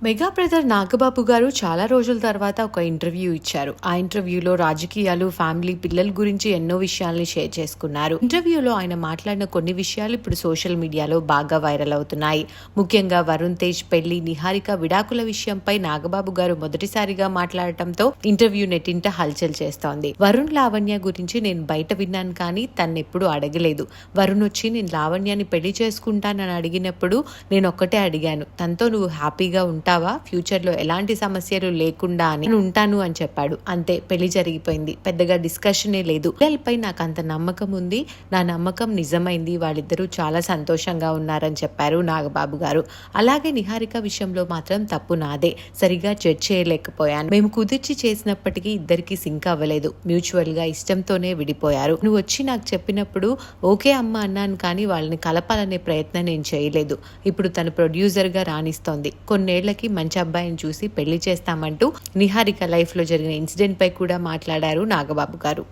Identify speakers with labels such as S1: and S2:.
S1: Mega brother Nagababu గారు చాలా రోజుల తర్వాత ఒక ఇంటర్వ్యూ ఇచ్చారు. ఆ ఇంటర్వ్యూలో రాజకీయాలు, ఫ్యామిలీ, పిల్లల గురించి ఎన్నో విషయాల్ని షేర్ చేసుకున్నారు. ఇంటర్వ్యూలో ఆయన మాట్లాడిన కొన్ని విషయాలు ఇప్పుడు సోషల్ మీడియాలో బాగా వైరల్ అవుతున్నాయి. ముఖ్యంగా వరుణ్ తేజ్ పెళ్లి, నిహారిక విడాకుల విషయంపై నాగబాబు గారు మొదటిసారిగా మాట్లాడటంతో ఇంటర్వ్యూ నెట్టింట హల్చల్ చేస్తోంది. వరుణ్ లావణ్య గురించి నేను బయట విన్నాను, కానీ తన్నెప్పుడు అడగలేదు. వరుణ్ వచ్చి నేను లావణ్యాన్ని పెళ్లి చేసుకుంటానని అడిగినప్పుడు నేను ఒక్కటే అడిగాను, తనతో నువ్వు హ్యాపీగా ఉంటావా, ఫ్యూచర్ లో ఎలాంటి సమస్యలు లేకుండా అని ఉంటాను అని చెప్పాడు. అంతే, పెళ్లి జరిగిపోయింది. పెద్దగా డిస్కషనే లేదు. పిల్లలపై నాకు అంత నమ్మకం ఉంది. నా నమ్మకం నిజమైంది. వాళ్ళిద్దరూ చాలా సంతోషంగా ఉన్నారని చెప్పారు నాగబాబు గారు. అలాగే నిహారిక విషయంలో మాత్రం తప్పు నాదే. సరిగా జడ్జ్ చేయలేకపోయాను. మేము కుదిర్చి చేసినప్పటికీ ఇద్దరికి సింక్ అవ్వలేదు. మ్యూచువల్ గా ఇష్టంతోనే విడిపోయారు. నువ్వు వచ్చి నాకు చెప్పినప్పుడు ఓకే అమ్మ అన్నాను, కానీ వాళ్ళని కలపాలనే ప్రయత్నం నేను చేయలేదు. ఇప్పుడు తను ప్రొడ్యూసర్ గా రాణిస్తోంది. కొన్నేళ్లకి మంచి అబ్బాయిని చూసి పెళ్లి చేస్తామంటూ నిహారిక లైఫ్ లో జరిగిన ఇన్సిడెంట్ పై కూడా మాట్లాడారు నాగబాబు గారు.